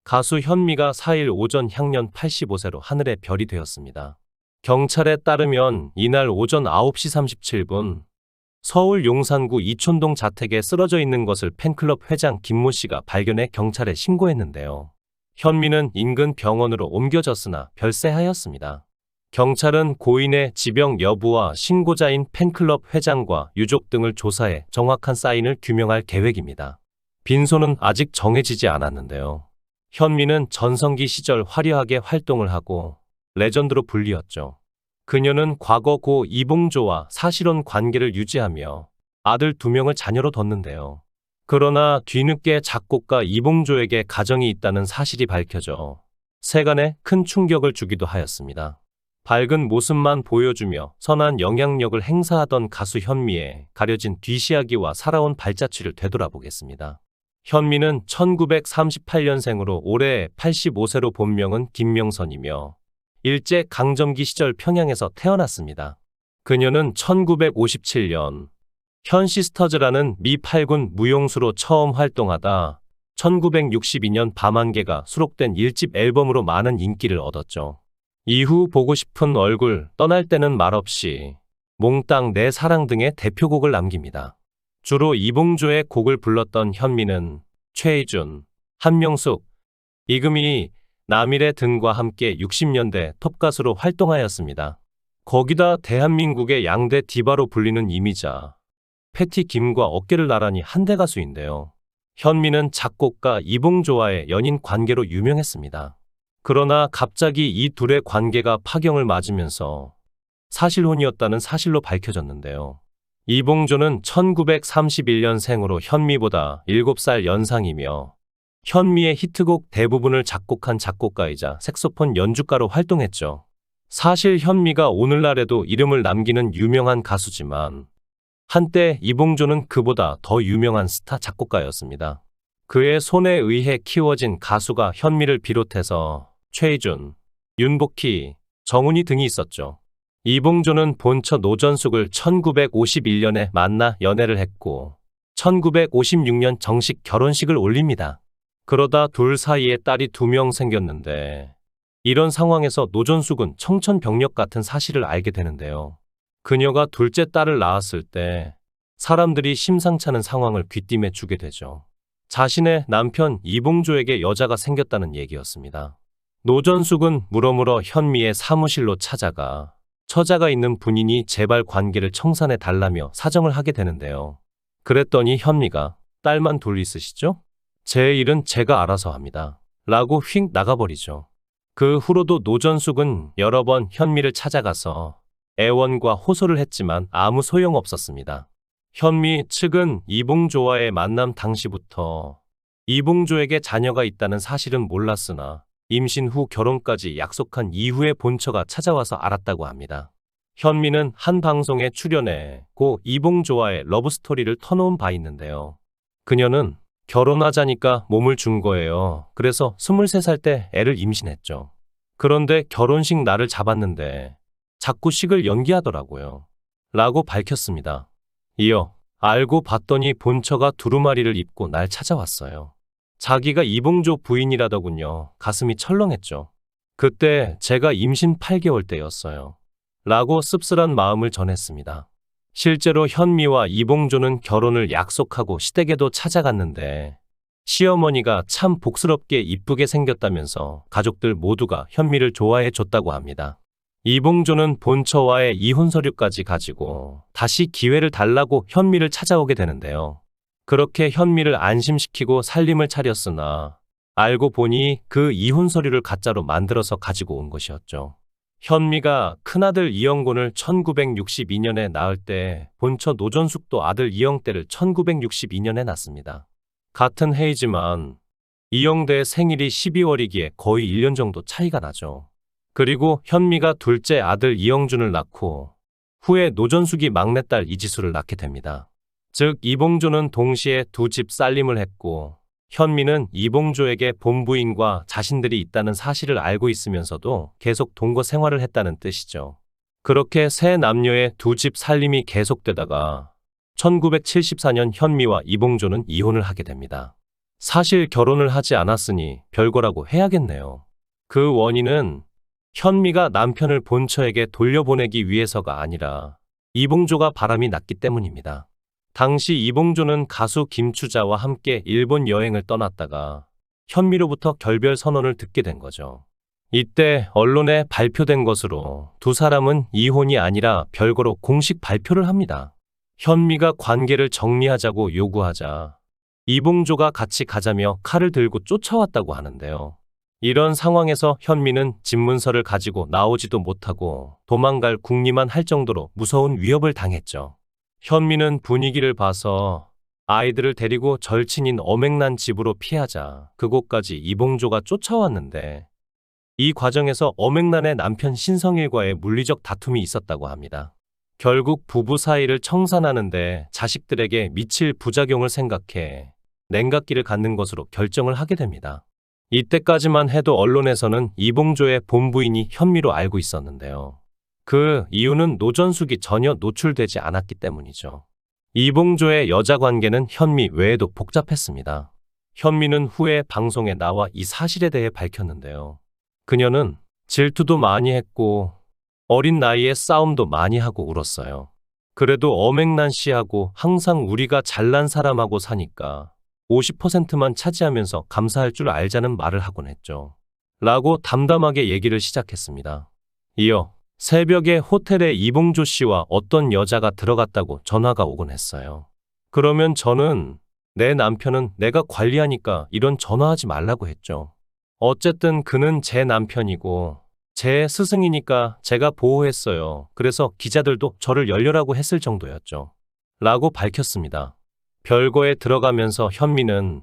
가수 현미가 4일 오전 향년 85세로 하늘의 별이 되었습니다. 경찰에 따르면 이날 오전 9시 37분 서울 용산구 이촌동 자택에 쓰러져 있는 것을 팬클럽 회장 김모 씨가 발견해 경찰에 신고했는데요. 현미는 인근 병원으로 옮겨졌으나 별세하였습니다. 경찰은 고인의 지병 여부와 신고자인 팬클럽 회장과 유족 등을 조사해 정확한 사인을 규명할 계획입니다. 빈소는 아직 정해지지 않았는데요. 현미는 전성기 시절 화려하게 활동을 하고 레전드로 불리었죠. 그녀는 과거 고 이봉조와 사실혼 관계를 유지하며 아들 2명을 자녀로 뒀는데요. 그러나 뒤늦게 작곡가 이봉조에게 가정이 있다는 사실이 밝혀져 세간에 큰 충격을 주기도 하였습니다. 밝은 모습만 보여주며 선한 영향력을 행사하던 가수 현미의 가려진 뒷이야기와 살아온 발자취를 되돌아보겠습니다. 현미는 1938년생으로 올해 85세로 본명은 김명선이며 일제강점기 시절 평양에서 태어났습니다. 그녀는 1957년 현시스터즈라는 미 8군 무용수로 처음 활동하다 1962년 밤안개가 수록된 1집 앨범으로 많은 인기를 얻었죠. 이후 보고 싶은 얼굴, 떠날 때는 말없이, 몽땅 내 사랑 등의 대표곡을 남깁니다. 주로 이봉조의 곡을 불렀던 현미는 최희준, 한명숙, 이금희, 남일의 등과 함께 60년대 톱가수로 활동하였습니다. 거기다 대한민국의 양대 디바로 불리는 이미자, 패티 김과 어깨를 나란히 한대 가수인데요. 현미는 작곡가 이봉조와의 연인 관계로 유명했습니다. 그러나 갑자기 이 둘의 관계가 파경을 맞으면서 사실혼이었다는 사실로 밝혀졌는데요. 이봉조는 1931년생으로 현미보다 7살 연상이며 현미의 히트곡 대부분을 작곡한 작곡가이자 색소폰 연주가로 활동했죠. 사실 현미가 오늘날에도 이름을 남기는 유명한 가수지만 한때 이봉조는 그보다 더 유명한 스타 작곡가였습니다. 그의 손에 의해 키워진 가수가 현미를 비롯해서 최희준, 윤복희, 정훈이 등이 있었죠. 이봉조는 본처 노전숙을 1951년에 만나 연애를 했고 1956년 정식 결혼식을 올립니다. 그러다 둘 사이에 딸이 2명 생겼는데 이런 상황에서 노전숙은 청천벽력 같은 사실을 알게 되는데요. 그녀가 둘째 딸을 낳았을 때 사람들이 심상찮은 상황을 귀띔해 주게 되죠. 자신의 남편 이봉조에게 여자가 생겼다는 얘기였습니다. 노전숙은 물어물어 현미의 사무실로 찾아가 처자가 있는 분이니 제발 관계를 청산해 달라며 사정을 하게 되는데요. 그랬더니 현미가 딸만 둘 있으시죠? 제 일은 제가 알아서 합니다. 라고 휙 나가버리죠. 그 후로도 노전숙은 여러 번 현미를 찾아가서 애원과 호소를 했지만 아무 소용없었습니다. 현미 측은 이봉조와의 만남 당시부터 이봉조에게 자녀가 있다는 사실은 몰랐으나 임신 후 결혼까지 약속한 이후에 본처가 찾아와서 알았다고 합니다. 현미는 한 방송에 출연해 고 이봉조와의 러브스토리를 터놓은 바 있는데요. 그녀는 결혼하자니까 몸을 준 거예요. 그래서 23살 때 애를 임신했죠. 그런데 결혼식 날을 잡았는데 자꾸 식을 연기하더라고요. 라고 밝혔습니다. 이어 알고 봤더니 본처가 두루마리를 입고 날 찾아왔어요. 자기가 이봉조 부인이라더군요. 가슴이 철렁했죠. 그때 제가 임신 8개월 때였어요. 라고 씁쓸한 마음을 전했습니다. 실제로 현미와 이봉조는 결혼을 약속하고 시댁에도 찾아갔는데 시어머니가 참 복스럽게 이쁘게 생겼다면서 가족들 모두가 현미를 좋아해 줬다고 합니다. 이봉조는 본처와의 이혼 서류까지 가지고 다시 기회를 달라고 현미를 찾아오게 되는데요. 그렇게 현미를 안심시키고 살림을 차렸으나 알고 보니 그 이혼 서류를 가짜로 만들어서 가지고 온 것이었죠. 현미가 큰아들 이영곤을 1962년에 낳을 때 본처 노전숙도 아들 이영대를 1962년에 낳습니다. 같은 해이지만 이영대의 생일이 12월이기에 거의 1년 정도 차이가 나죠. 그리고 현미가 둘째 아들 이영준을 낳고 후에 노전숙이 막내딸 이지수를 낳게 됩니다. 즉 이봉조는 동시에 2집 살림을 했고 현미는 이봉조에게 본부인과 자신들이 있다는 사실을 알고 있으면서도 계속 동거 생활을 했다는 뜻이죠. 그렇게 세 남녀의 2집 살림이 계속되다가 1974년 현미와 이봉조는 이혼을 하게 됩니다. 사실 결혼을 하지 않았으니 별거라고 해야겠네요. 그 원인은 현미가 남편을 본처에게 돌려보내기 위해서가 아니라 이봉조가 바람이 났기 때문입니다. 당시 이봉조는 가수 김추자와 함께 일본 여행을 떠났다가 현미로부터 결별 선언을 듣게 된 거죠. 이때 언론에 발표된 것으로 두 사람은 이혼이 아니라 별거로 공식 발표를 합니다. 현미가 관계를 정리하자고 요구하자 이봉조가 같이 가자며 칼을 들고 쫓아왔다고 하는데요. 이런 상황에서 현미는 집문서를 가지고 나오지도 못하고 도망갈 궁리만 할 정도로 무서운 위협을 당했죠. 현미는 분위기를 봐서 아이들을 데리고 절친인 어맹난 집으로 피하자 그곳까지 이봉조가 쫓아왔는데 이 과정에서 어맹난의 남편 신성일과의 물리적 다툼이 있었다고 합니다. 결국 부부 사이를 청산하는데 자식들에게 미칠 부작용을 생각해 냉각기를 갖는 것으로 결정을 하게 됩니다. 이때까지만 해도 언론에서는 이봉조의 본부인이 현미로 알고 있었는데요. 그 이유는 노전숙이 전혀 노출되지 않았기 때문이죠. 이봉조의 여자 관계는 현미 외에도 복잡했습니다. 현미는 후에 방송에 나와 이 사실에 대해 밝혔는데요. 그녀는 질투도 많이 했고 어린 나이에 싸움도 많이 하고 울었어요. 그래도 어맹난 씨하고 항상 우리가 잘난 사람하고 사니까 50%만 차지하면서 감사할 줄 알자는 말을 하곤 했죠. 라고 담담하게 얘기를 시작했습니다. 이어 새벽에 호텔에 이봉조 씨와 어떤 여자가 들어갔다고 전화가 오곤 했어요. 그러면 저는 내 남편은 내가 관리하니까 이런 전화하지 말라고 했죠. 어쨌든 그는 제 남편이고 제 스승이니까 제가 보호했어요. 그래서 기자들도 저를 열려라고 했을 정도였죠. 라고 밝혔습니다. 별거에 들어가면서 현미는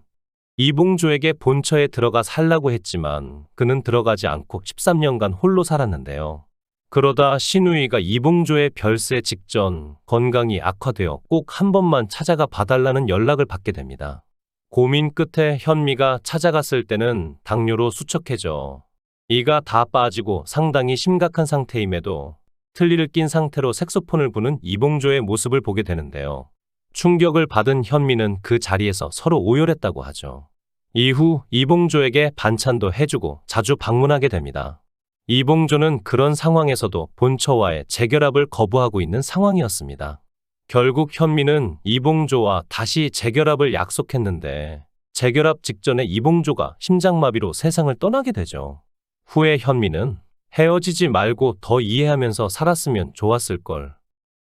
이봉조에게 본처에 들어가 살라고 했지만 그는 들어가지 않고 13년간 홀로 살았는데요. 그러다 시누이가 이봉조의 별세 직전 건강이 악화되어 꼭 한 번만 찾아가 봐달라는 연락을 받게 됩니다. 고민 끝에 현미가 찾아갔을 때는 당뇨로 수척해져 이가 다 빠지고 상당히 심각한 상태임에도 틀니를 낀 상태로 색소폰을 부는 이봉조의 모습을 보게 되는데요. 충격을 받은 현미는 그 자리에서 서로 오열했다고 하죠. 이후 이봉조에게 반찬도 해주고 자주 방문하게 됩니다. 이봉조는 그런 상황에서도 본처와의 재결합을 거부하고 있는 상황이었습니다. 결국 현미는 이봉조와 다시 재결합을 약속했는데 재결합 직전에 이봉조가 심장마비로 세상을 떠나게 되죠. 후에 현미는 헤어지지 말고 더 이해하면서 살았으면 좋았을 걸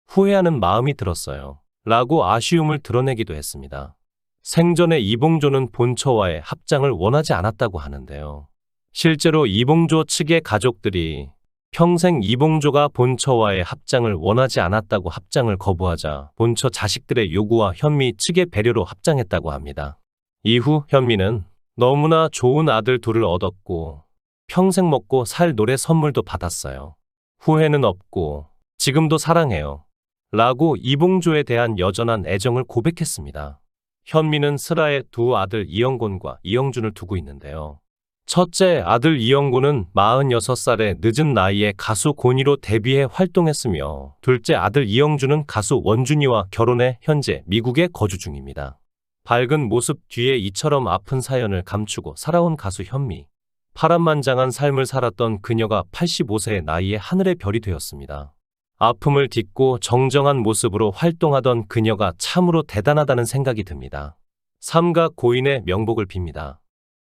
후회하는 마음이 들었어요. 라고 아쉬움을 드러내기도 했습니다. 생전에 이봉조는 본처와의 합장을 원하지 않았다고 하는데요. 실제로 이봉조 측의 가족들이 평생 이봉조가 본처와의 합장을 원하지 않았다고 합장을 거부하자 본처 자식들의 요구와 현미 측의 배려로 합장했다고 합니다. 이후 현미는 너무나 좋은 아들 둘을 얻었고 평생 먹고 살 노래 선물도 받았어요. 후회는 없고 지금도 사랑해요. 라고 이봉조에 대한 여전한 애정을 고백했습니다. 현미는 슬아의 두 아들 이영곤과 이영준을 두고 있는데요. 첫째 아들 이영곤은 46살의 늦은 나이에 가수 고니로 데뷔해 활동했으며 둘째 아들 이영준은 가수 원준이와 결혼해 현재 미국에 거주 중입니다. 밝은 모습 뒤에 이처럼 아픈 사연을 감추고 살아온 가수 현미. 파란만장한 삶을 살았던 그녀가 85세의 나이에 하늘의 별이 되었습니다. 아픔을 딛고 정정한 모습으로 활동하던 그녀가 참으로 대단하다는 생각이 듭니다. 삼가 고인의 명복을 빕니다.